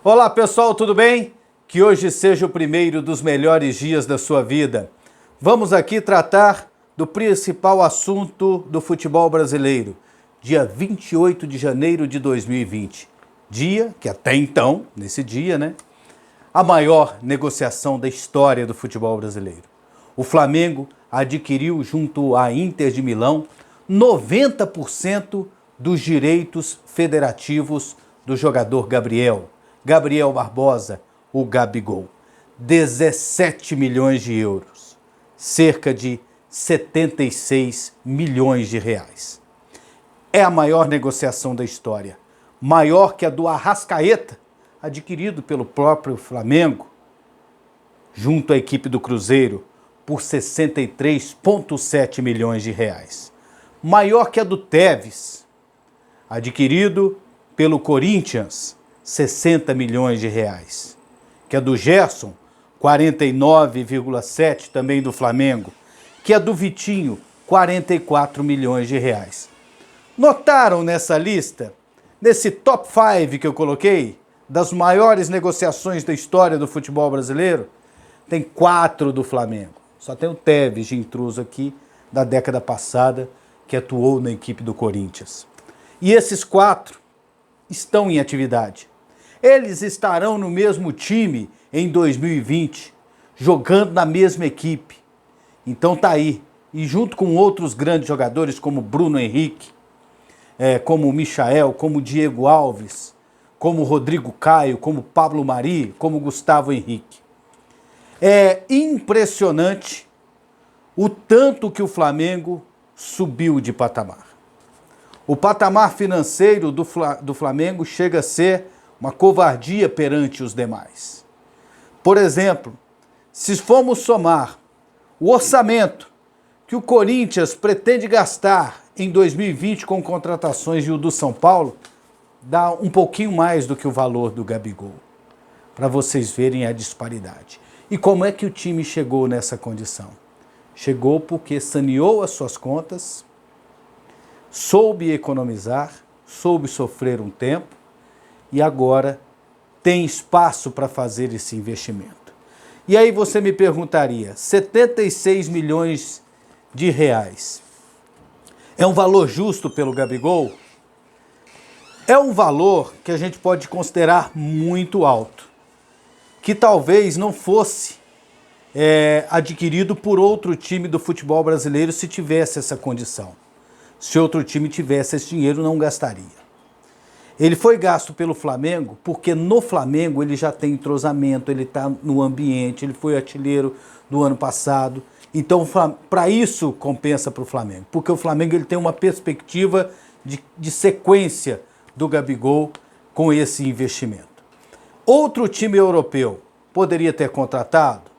Olá pessoal, tudo bem? Que hoje seja o primeiro dos melhores dias da sua vida. Vamos aqui tratar do principal assunto do futebol brasileiro, dia 28 de janeiro de 2020. Dia que até então, nesse dia, a maior negociação da história do futebol brasileiro. O Flamengo adquiriu junto à Inter de Milão 90% dos direitos federativos do jogador Gabriel Barbosa, o Gabigol. 17 milhões de euros, cerca de 76 milhões de reais. É a maior negociação da história, maior que a do Arrascaeta, adquirido pelo próprio Flamengo, junto à equipe do Cruzeiro, por 63,7 milhões de reais. Maior que a do Tevez, adquirido pelo Corinthians, 60 milhões de reais. Que a do Gerson, 49,7 também do Flamengo. Que a do Vitinho, 44 milhões de reais. Notaram nessa lista, nesse top 5 que eu coloquei, das maiores negociações da história do futebol brasileiro? Tem 4 do Flamengo. Só tem o Tevez de intruso aqui, da década passada, que atuou na equipe do Corinthians. E esses 4 estão em atividade. Eles estarão no mesmo time em 2020, jogando na mesma equipe. Então tá aí. E junto com outros grandes jogadores como Bruno Henrique, como o Michael, como o Diego Alves, como o Rodrigo Caio, como o Pablo Mari, como o Gustavo Henrique. É impressionante o tanto que o Flamengo subiu de patamar. O patamar financeiro do Flamengo chega a ser uma covardia perante os demais. Por exemplo, se formos somar o orçamento que o Corinthians pretende gastar em 2020 com contratações e o do São Paulo, dá um pouquinho mais do que o valor do Gabigol, para vocês verem a disparidade. E como é que o time chegou nessa condição? Chegou porque saneou as suas contas, soube economizar, soube sofrer um tempo e agora tem espaço para fazer esse investimento. E aí você me perguntaria, 76 milhões de reais é um valor justo pelo Gabigol? É um valor que a gente pode considerar muito alto, que talvez não fosse adquirido por outro time do futebol brasileiro se tivesse essa condição. Se outro time tivesse esse dinheiro, não gastaria. Ele foi gasto pelo Flamengo porque no Flamengo ele já tem entrosamento, ele está no ambiente, ele foi artilheiro do ano passado. Então, para isso, compensa para o Flamengo. Porque o Flamengo ele tem uma perspectiva de sequência do Gabigol com esse investimento. Outro time europeu poderia ter contratado?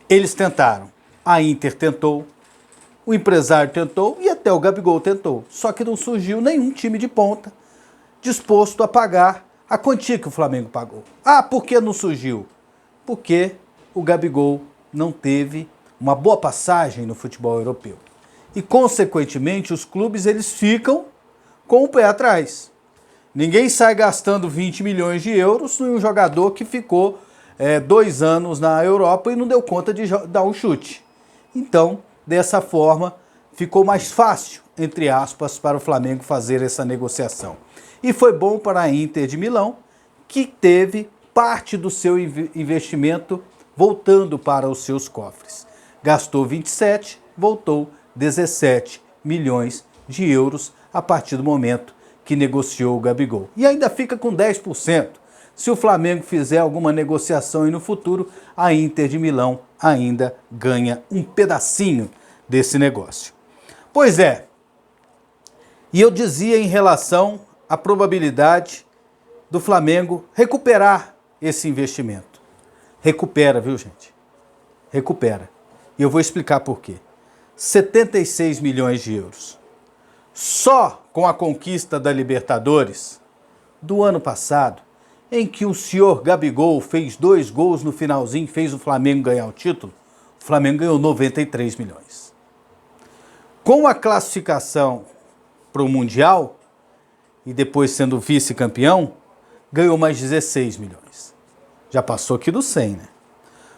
Eles tentaram. A Inter tentou, o empresário tentou e até o Gabigol tentou. Só que não surgiu nenhum time de ponta disposto a pagar a quantia que o Flamengo pagou. Ah, por que não surgiu? Porque o Gabigol não teve uma boa passagem no futebol europeu. E, consequentemente, os clubes eles ficam com o pé atrás. Ninguém sai gastando 20 milhões de euros em um jogador que ficou 2 anos na Europa e não deu conta de dar um chute. Então, dessa forma, ficou mais fácil, entre aspas, para o Flamengo fazer essa negociação. E foi bom para a Inter de Milão, que teve parte do seu investimento voltando para os seus cofres. Gastou 27, voltou 17 milhões de euros a partir do momento que negociou o Gabigol. E ainda fica com 10%. Se o Flamengo fizer alguma negociação e no futuro, a Inter de Milão ainda ganha um pedacinho desse negócio. Pois é, e eu dizia em relação à probabilidade do Flamengo recuperar esse investimento. Recupera, viu, gente? Recupera. E eu vou explicar por quê. 76 milhões de euros. Só com a conquista da Libertadores do ano passado, em que o senhor Gabigol fez 2 gols no finalzinho, fez o Flamengo ganhar o título, o Flamengo ganhou 93 milhões. Com a classificação para o Mundial, e depois sendo vice-campeão, ganhou mais 16 milhões. Já passou aqui dos 100, né?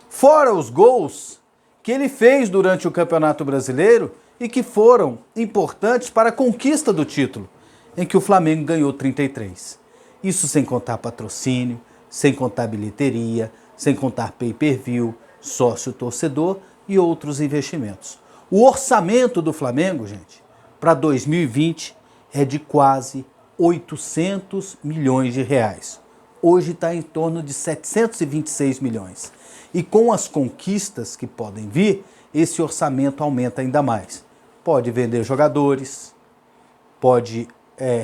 Fora os gols que ele fez durante o Campeonato Brasileiro e que foram importantes para a conquista do título, em que o Flamengo ganhou 33. Isso sem contar patrocínio, sem contar bilheteria, sem contar pay-per-view, sócio-torcedor e outros investimentos. O orçamento do Flamengo, gente, para 2020 é de quase 800 milhões de reais. Hoje está em torno de 726 milhões. E com as conquistas que podem vir, esse orçamento aumenta ainda mais. Pode vender jogadores, pode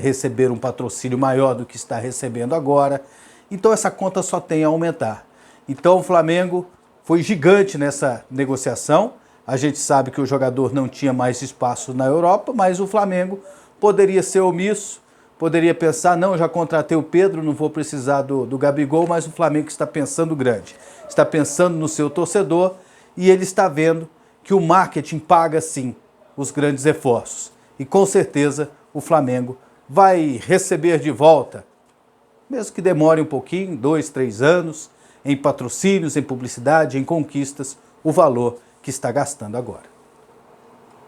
receber um patrocínio maior do que está recebendo agora. Então essa conta só tem a aumentar. Então o Flamengo foi gigante nessa negociação. A gente sabe que o jogador não tinha mais espaço na Europa, mas o Flamengo poderia ser omisso, poderia pensar, não, já contratei o Pedro, não vou precisar do Gabigol, mas o Flamengo está pensando grande. Está pensando no seu torcedor e ele está vendo que o marketing paga sim os grandes reforços. E com certeza o Flamengo vai receber de volta, mesmo que demore um pouquinho, 2, 3 anos, em patrocínios, em publicidade, em conquistas, o valor que está gastando agora.